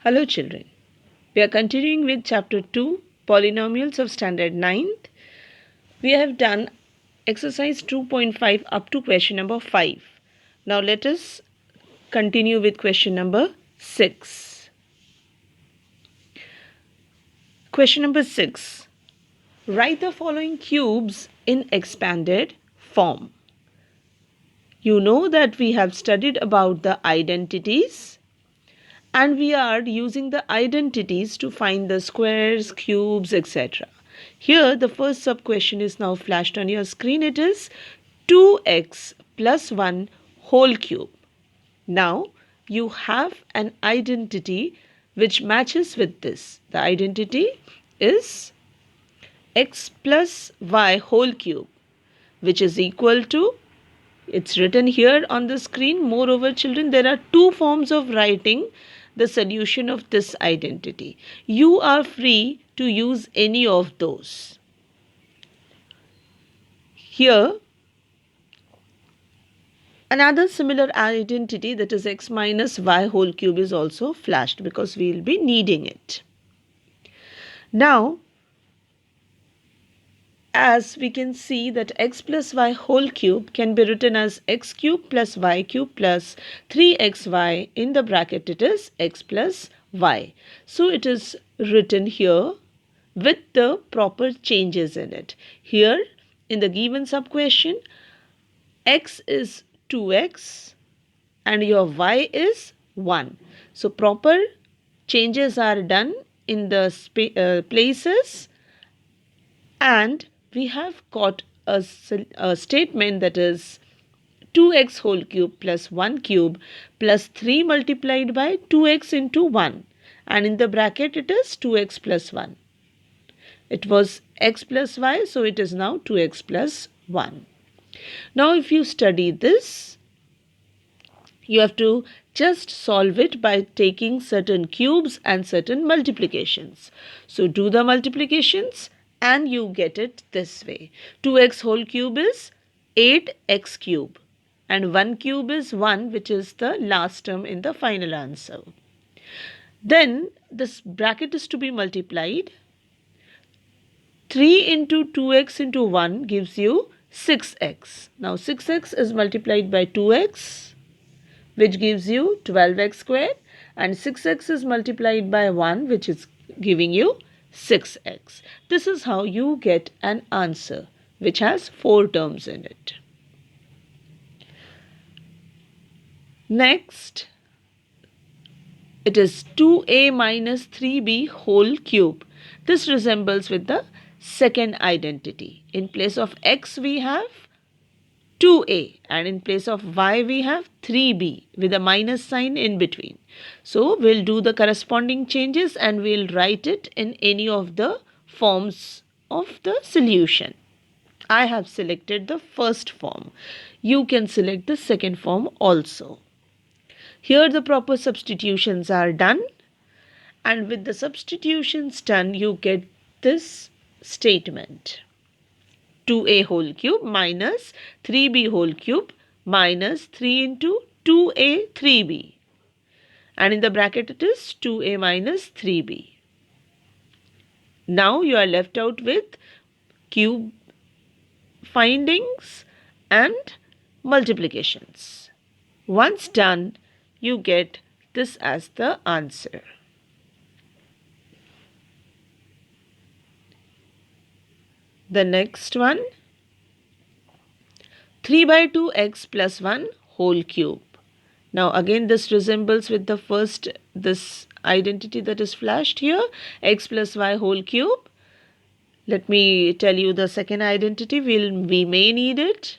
Hello children, we are continuing with chapter 2 Polynomials of Standard 9th. We have done exercise 2.5 up to question number 5. Now let us continue with question number 6. Question number 6. Write the following cubes in expanded form. You know that we have studied about the identities, and we are using the identities to find the squares, cubes, etc. Here the first sub question is now flashed on your screen. It is 2x plus 1 whole cube. Now you have an identity which matches with this. The identity is x plus y whole cube, which is equal to, it's written here on the screen. Moreover, children, there are two forms of writing the solution of this identity. You are free to use any of those. Here, another similar identity, that is x minus y whole cube, is also flashed because we will be needing it. Now, as we can see that x plus y whole cube can be written as x cube plus y cube plus 3xy. In the bracket it is x plus y. So it is written here with the proper changes in it. Here in the given sub question, x is 2x and your y is 1. So proper changes are done in the places, and we have got a statement that is 2x whole cube plus 1 cube plus 3 multiplied by 2x into 1, and in the bracket it is 2x plus 1. It was x plus y, so it is now 2x plus 1. Now if you study this, you have to just solve it by taking certain cubes and certain multiplications. So do the multiplications and you get it this way. 2x whole cube is 8x cube and 1 cube is 1, which is the last term in the final answer. Then this bracket is to be multiplied. 3 into 2x into 1 gives you 6x. Now 6x is multiplied by 2x, which gives you 12x squared, and 6x is multiplied by 1, which is giving you 6x. This is how you get an answer which has 4 terms in it. Next, it is 2a minus 3b whole cube. This resembles with the second identity. In place of x we have 2a and in place of y we have 3b with a minus sign in between. So we'll do the corresponding changes and we'll write it in any of the forms of the solution. I have selected the first form. You can select the second form also. Here the proper substitutions are done, and with the substitutions done you get this statement: 2a whole cube minus 3b whole cube minus 3 into 2a 3b, and in the bracket it is 2a minus 3b. Now you are left out with cube findings and multiplications. Once done, you get this as the answer. The next one, 3 by 2x plus 1 whole cube. Now again this resembles with the first, this identity that is flashed here, x plus y whole cube. Let me tell you the second identity, we may need it.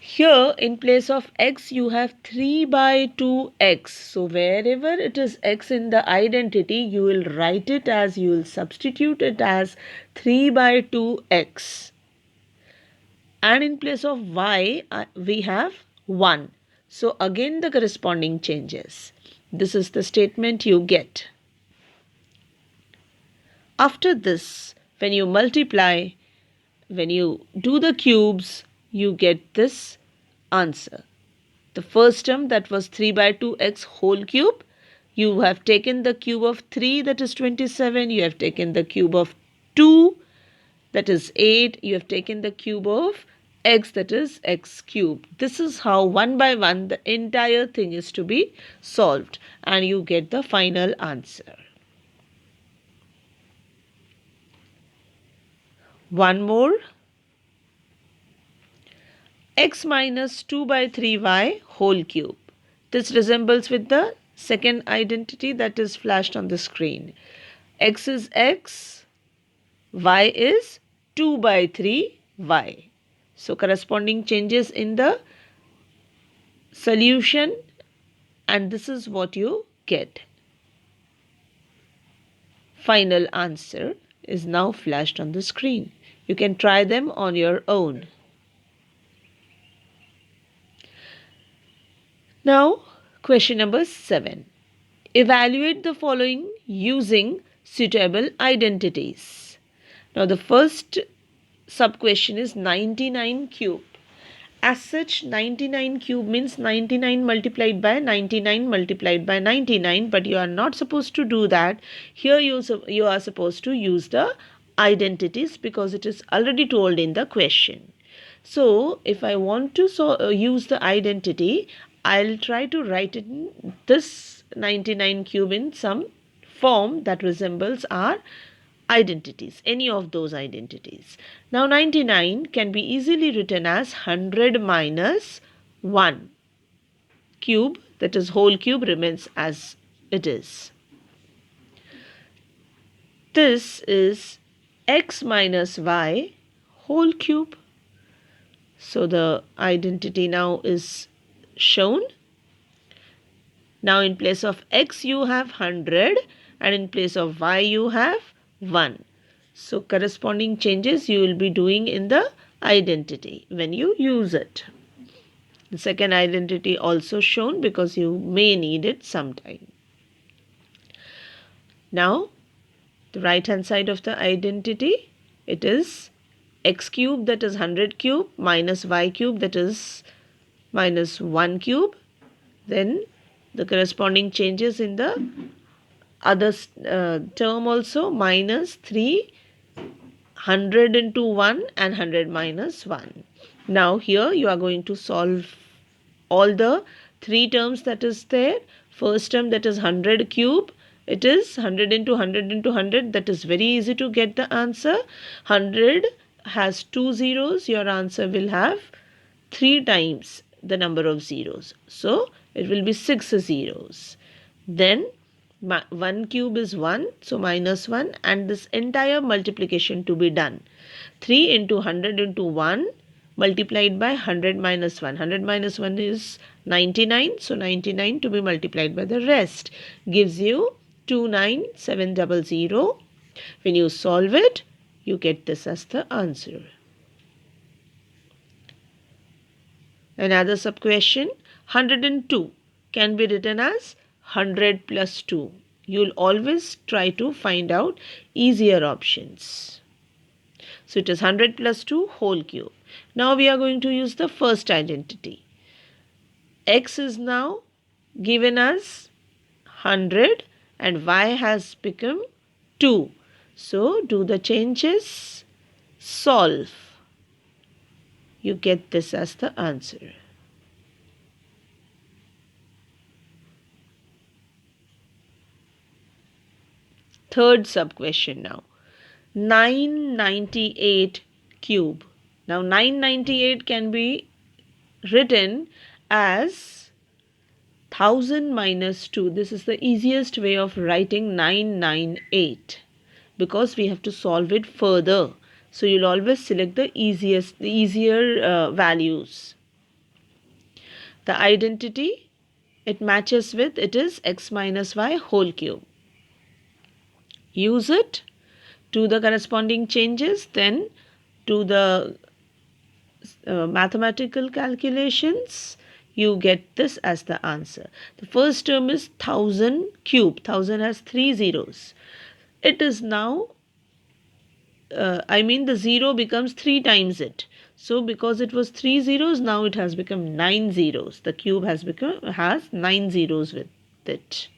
Here in place of x you have 3 by 2x. So wherever it is x in the identity, you will write it as, you will substitute it as 3 by 2x. And in place of y we have 1. So again the corresponding changes. This is the statement you get. After this, when you multiply, when you do the cubes, you get this answer. The first term, that was 3 by 2x whole cube, You have taken the cube of 3, that is 27. You have taken the cube of 2, that is 8. You have taken the cube of x, that is x cubed. This is how one by one the entire thing is to be solved, and you get the final answer. One more. X minus 2 by 3y whole cube. This resembles with the second identity that is flashed on the screen. X is x, y is 2 by 3y. So corresponding changes in the solution, and this is what you get. Final answer is now flashed on the screen. You can try them on your own. Now, question number 7. Evaluate the following using suitable identities. Now, the first sub-question is 99 cube. As such, 99 cube means 99 multiplied by 99 multiplied by 99, but you are not supposed to do that. Here you are supposed to use the identities because it is already told in the question. So, if I want to use the identity, I'll try to write it in this 99 cube in some form that resembles our identities, any of those identities. Now 99 can be easily written as 100 minus 1. Cube, that is whole cube, remains as it is. This is x minus y whole cube. So the identity now is shown. Now in place of x you have 100 and in place of y you have 1. So corresponding changes you will be doing in the identity when you use it. The second identity also shown because you may need it sometime. Now the right hand side of the identity, it is x cube, that is 100 cube, minus y cube, that is minus 1 cube. Then the corresponding changes in the other term also, minus 3, 100 into 1 and 100 minus 1. Now here you are going to solve all the three terms that is there. First term, that is 100 cube. It is 100 into 100 into 100. That is very easy to get the answer. 100 has 2 zeros. Your answer will have 3 times the number of zeros. So it will be 6 zeros. Then 1 cube is 1, so minus 1, and this entire multiplication to be done. 3 into 100 into 1 multiplied by 100 minus 1. 100 minus 1 is 99, so 99 to be multiplied by the rest gives you 29700. When you solve it, you get this as the answer. Another sub-question, 102 can be written as 100 plus 2. You will always try to find out easier options. So it is 100 plus 2 whole cube. Now we are going to use the first identity. X is now given as 100 and y has become 2. So do the changes, solve. You get this as the answer. Third sub-question now. 998 cube. Now 998 can be written as 1000 minus 2. This is the easiest way of writing 998 because we have to solve it further. So you'll always select the easier values. The identity it matches with, it is x minus y whole cube. Use it, do the corresponding changes, then do the mathematical calculations. You get this as the answer. The first term is 1000 cube. 1000 has 3 zeros. It is now, the 0 becomes 3 times it. So because it was 3 zeros, now it has become 9 zeros. The cube has 9 zeros with it.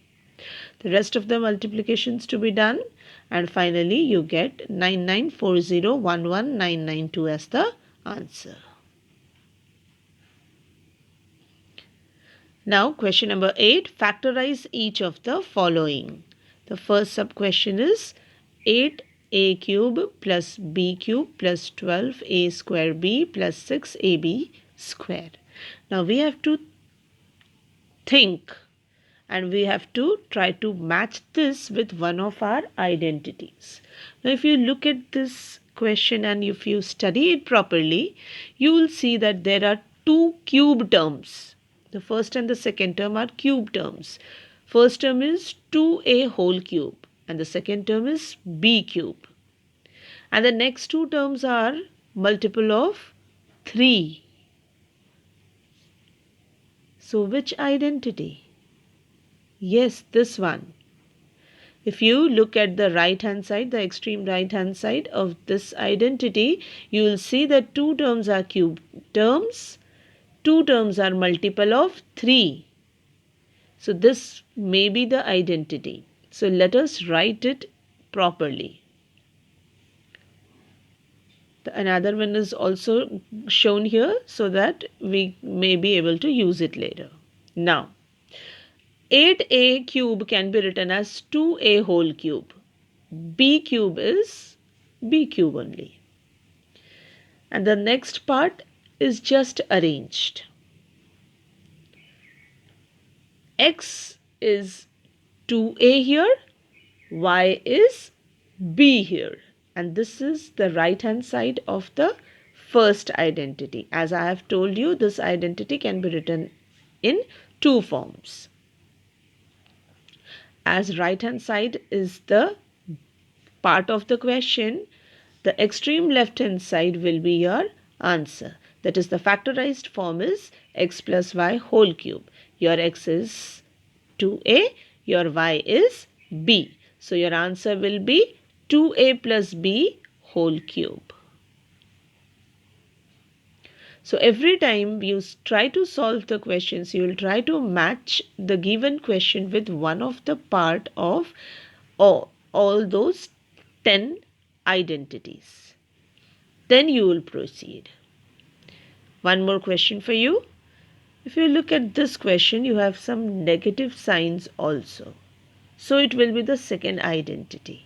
The rest of the multiplications to be done, and finally you get 994011992 as the answer. Now question number 8, factorize each of the following. The first sub question is 8a cube plus b cube plus 12a square b plus 6ab square. Now we have to think and we have to try to match this with one of our identities. Now if you look at this question and if you study it properly, you will see that there are two cube terms. The first and the second term are cube terms. First term is 2a whole cube and the second term is b cube. And the next two terms are multiple of 3. So which identity? Yes, this one. If you look at the right hand side, the extreme right hand side of this identity, you will see that two terms are cube terms, two terms are multiple of 3. So this may be the identity. So let us write it properly. Another one is also shown here so that we may be able to use it later. Now, 8a cube can be written as 2a whole cube. B cube is b cube only. And the next part is just arranged. X is 2a here, y is b here. And this is the right hand side of the first identity. As I have told you, this identity can be written in two forms. As right hand side is the part of the question, the extreme left hand side will be your answer. That is, the factorized form is x plus y whole cube. Your x is 2a, your y is b. So your answer will be 2a plus b whole cube. So every time you try to solve the questions, you will try to match the given question with one of the part of all those 10 identities. Then you will proceed. One more question for you. If you look at this question, you have some negative signs also. So it will be the second identity.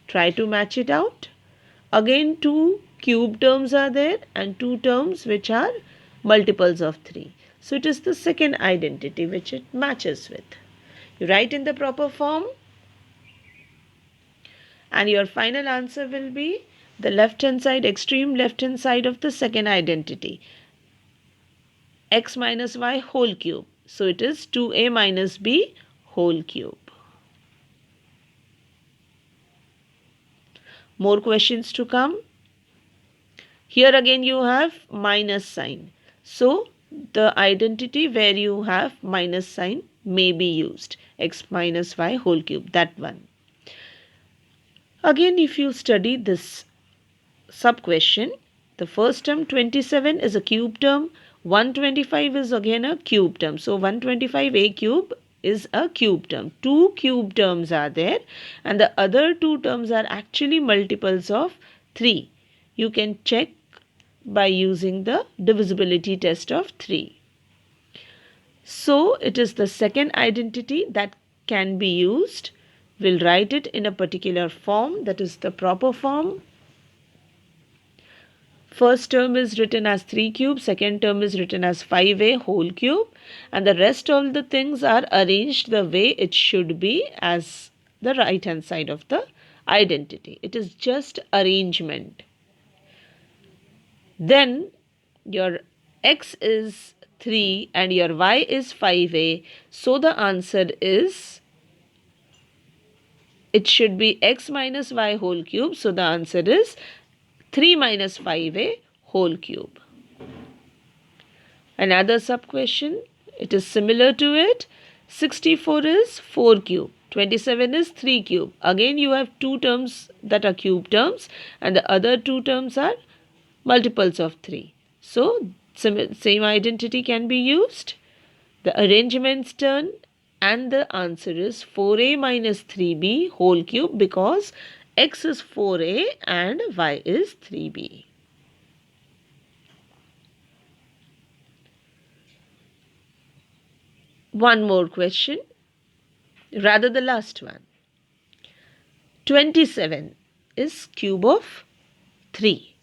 Try to match it out. Again, two cube terms are there and two terms which are multiples of 3. So it is the second identity which it matches with. You write in the proper form and your final answer will be the left hand side, extreme left hand side of the second identity. X minus y whole cube. So it is 2a minus b whole cube. More questions to come. Here again you have minus sign. So the identity where you have minus sign may be used. X minus y whole cube, that one. Again, if you study this sub question, the first term 27 is a cube term. 125 is again a cube term. So 125a cube is a cube term. Two cube terms are there and the other two terms are actually multiples of 3. You can check by using the divisibility test of 3. So it is the second identity that can be used. We'll write it in a particular form, that is the proper form. First term is written as 3 cube, second term is written as 5a whole cube, and the rest all the things are arranged the way it should be as the right hand side of the identity. It is just arrangement. Then your x is 3 and your y is 5a. So the answer is, it should be x minus y whole cube. So the answer is 3 minus 5a whole cube. Another sub question, it is similar to it. 64 is 4 cube. 27 is 3 cube. Again you have two terms that are cube terms and the other two terms are multiples of 3. So same identity can be used. The arrangements turn and the answer is 4a minus 3b whole cube, because x is 4a and y is 3b. One more question, rather the last one. 27 is cube of 3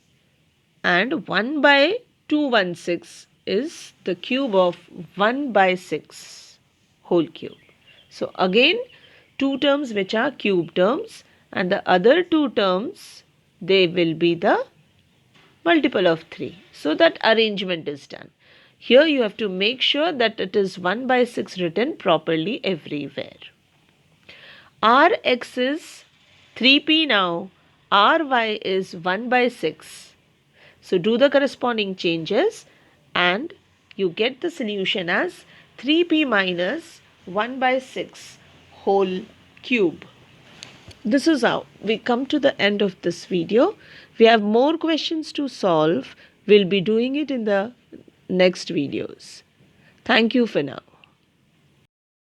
and 1 by 216 is the cube of 1 by 6 whole cube. So again, two terms which are cube terms, and the other two terms, they will be the multiple of 3. So that arrangement is done. Here you have to make sure that it is 1 by 6 written properly everywhere. Rx is 3p now, Ry is 1 by 6. So do the corresponding changes and you get the solution as 3p minus 1 by 6 whole cube. This is how we come to the end of this video. We have more questions to solve. We'll be doing it in the next videos. Thank you for now.